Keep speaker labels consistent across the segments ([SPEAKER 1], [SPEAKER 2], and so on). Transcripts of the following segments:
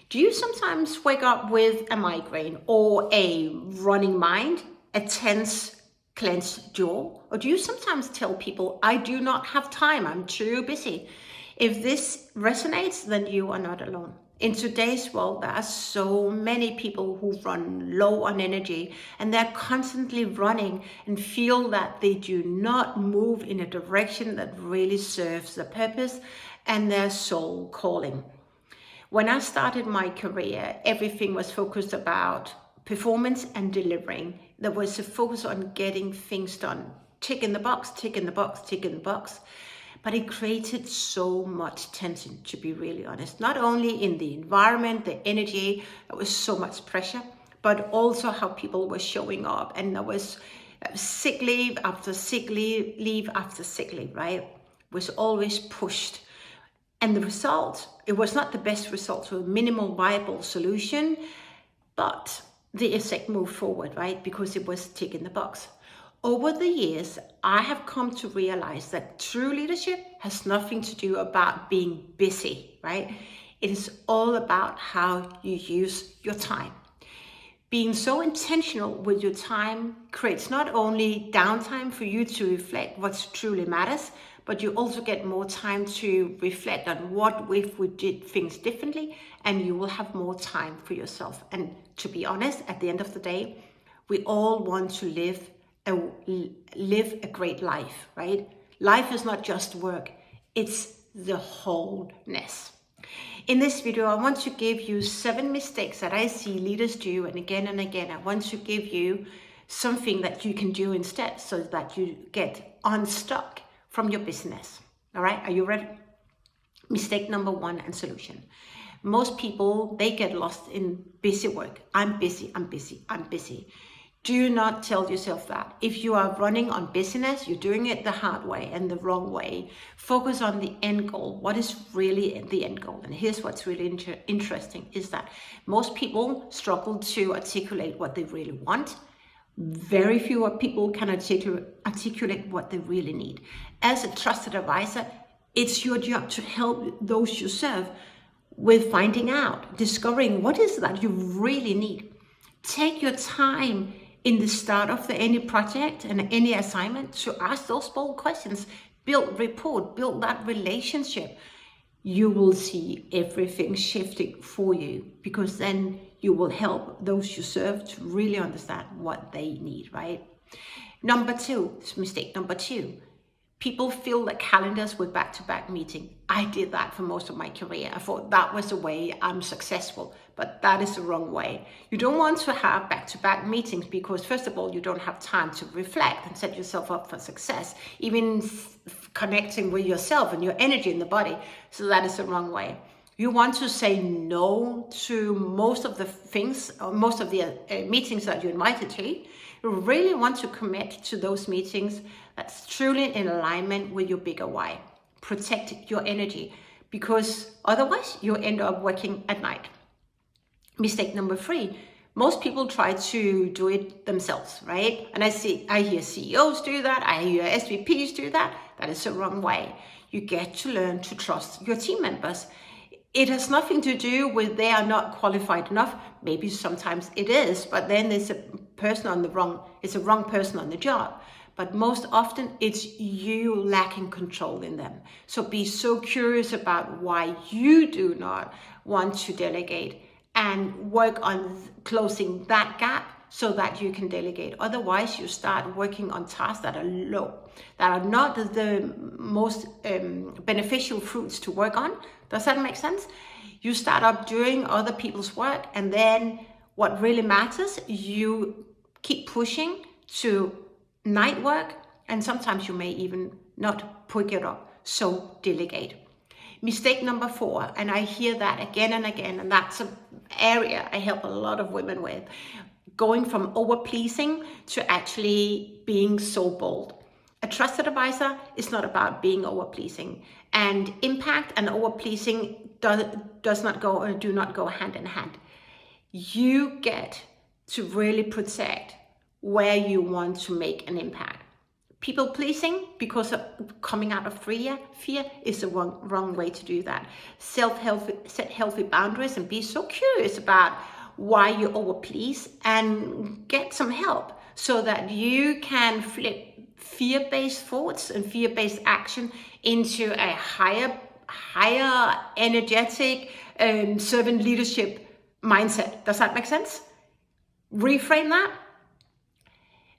[SPEAKER 1] Do you sometimes wake up with a migraine or a running mind, a tense, clenched jaw? Or do you sometimes tell people, I do not have time, I'm too busy? If this resonates, then you are not alone. In today's world, there are so many people who run low on energy and they're constantly running and feel that they do not move in a direction that really serves their purpose and their soul calling. When I started my career, everything was focused about performance and delivering. There was a focus on getting things done. Tick in the box, tick in the box, tick in the box. But it created so much tension, to be really honest. Not only in the environment, the energy, there was so much pressure, but also how people were showing up. And there was sick leave after sick leave after sick leave, right? It was always pushed. And the result, it was not the best result, so a minimal viable solution, but the exec moved forward, right? Because it was tick in the box. Over the years, I have come to realize that true leadership has nothing to do about being busy, right? It is all about how you use your time. Being so intentional with your time creates not only downtime for you to reflect what truly matters, but you also get more time to reflect on what if we did things differently, and you will have more time for yourself. And to be honest, at the end of the day, we all want to live a great life, right? Life is not just work, it's the wholeness. In this video, I want to give you 7 mistakes that I see leaders do, and again, I want to give you something that you can do instead so that you get unstuck from your business. All right, are you ready? Mistake number 1 and solution. Most people, they get lost in busy work. I'm busy, I'm busy, I'm busy. Do not tell yourself that. If you are running on busyness, you're doing it the hard way and the wrong way. Focus on the end goal. What is really the end goal? And here's what's really interesting is that most people struggle to articulate what they really want. Very few people can articulate what they really need. As a trusted advisor, it's your job to help those you serve with finding out, discovering what is that you really need. Take your time in the start of any project and any assignment to ask those bold questions. Build rapport, build that relationship. You will see everything shifting for you, because then you will help those you serve to really understand what they need, right? Mistake number 2. People fill their calendars with back-to-back meetings. I did that for most of my career. I thought that was the way I'm successful, but that is the wrong way. You don't want to have back-to-back meetings because, first of all, you don't have time to reflect and set yourself up for success, even connecting with yourself and your energy in the body. So that is the wrong way. You want to say no to most of the things, or most of the meetings that you're invited to. You really want to commit to those meetings that's truly in alignment with your bigger why. Protect your energy, because otherwise you end up working at night. Mistake number 3. Most people try to do it themselves, right? And I hear CEOs do that. I hear SVPs do that. That is the wrong way. You get to learn to trust your team members. It has nothing to do with they are not qualified enough. Maybe sometimes it is, but then it's a wrong person on the job. But most often it's you lacking control in them. So be so curious about why you do not want to delegate, and work on closing that gap so that you can delegate. Otherwise, you start working on tasks that are low, that are not the most beneficial fruits to work on. Does that make sense? You start up doing other people's work, and then what really matters, you keep pushing to night work, and sometimes you may even not pick it up. So delegate. Mistake number 4, and I hear that again and again, and that's an area I help a lot of women with, going from over-pleasing to actually being so bold. A trusted advisor is not about being over-pleasing, and impact and over-pleasing do not go hand in hand. You get to really protect where you want to make an impact. People pleasing because of coming out of fear is the wrong way to do that. Set healthy boundaries and be so curious about why you over please, and get some help so that you can flip fear-based thoughts and fear-based action into a higher energetic servant leadership mindset. Does that make sense? Reframe that.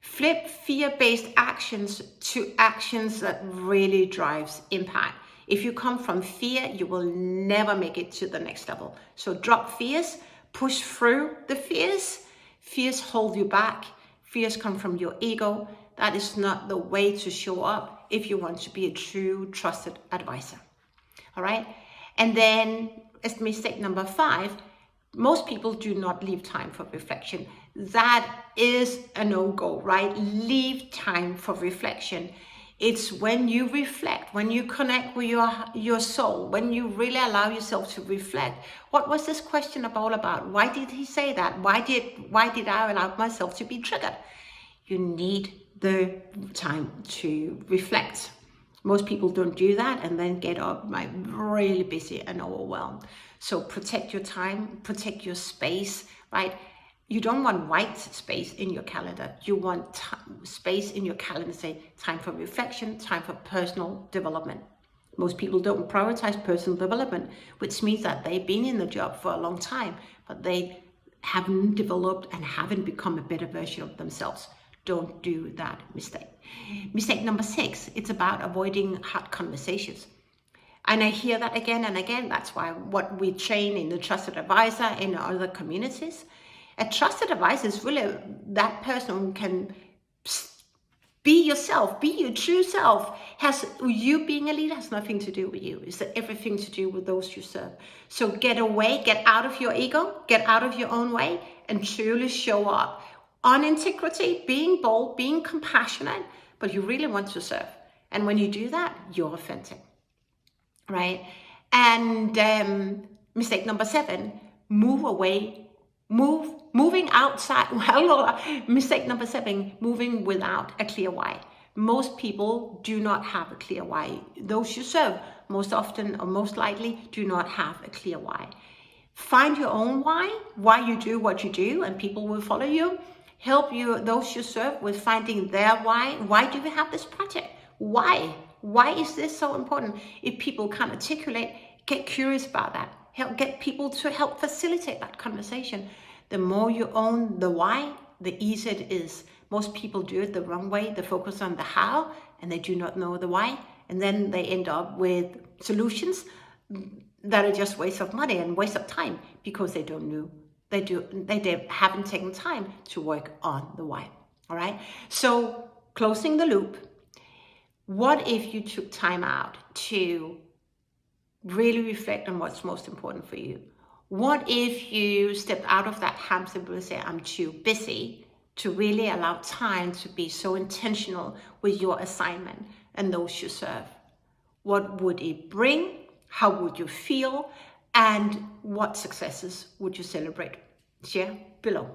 [SPEAKER 1] Flip fear-based actions to actions that really drives impact. If you come from fear, you will never make it to the next level. So drop fears, push through the fears. Fears hold you back. Fears come from your ego. That is not the way to show up if you want to be a true trusted advisor. All right. And then as mistake number 5, most people do not leave time for reflection. That is a no-go, right? Leave time for reflection. It's when you reflect, when you connect with your soul, when you really allow yourself to reflect. What was this question about? Why did he say that? Why did I allow myself to be triggered? You need the time to reflect. Most people don't do that and then get up really busy and overwhelmed. So protect your time, protect your space, right? You don't want white space in your calendar. You want space in your calendar, say time for reflection, time for personal development. Most people don't prioritize personal development, which means that they've been in the job for a long time, but they haven't developed and haven't become a better version of themselves. Don't do that mistake. Mistake number 6, it's about avoiding hard conversations. And I hear that again and again. That's why what we train in the Trusted Advisor in other communities. A trusted advisor is really that person who can be yourself, be your true self. You being a leader has nothing to do with you. It's everything to do with those you serve. So get away, get out of your ego, get out of your own way, and truly show up on integrity, being bold, being compassionate, but you really want to serve. And when you do that, you're authentic, right? And mistake number 7, moving outside. Well, mistake number 7, moving without a clear why. Most people do not have a clear why. Those you serve most often or most likely do not have a clear why. Find your own why you do what you do, and people will follow you. Help those you serve with finding their why. Why do we have this project? Why? Why is this so important? If people can't articulate, get curious about that. Get people to help facilitate that conversation. The more you own the why, the easier it is. Most people do it the wrong way. They focus on the how and they do not know the why. And then they end up with solutions that are just waste of money and waste of time because they don't know. They haven't taken time to work on the why. All right. So closing the loop. What if you took time out to really reflect on what's most important for you? What if you stepped out of that hamster wheel and say, I'm too busy, to really allow time to be so intentional with your assignment and those you serve? What would it bring? How would you feel? And what successes would you celebrate? Share below.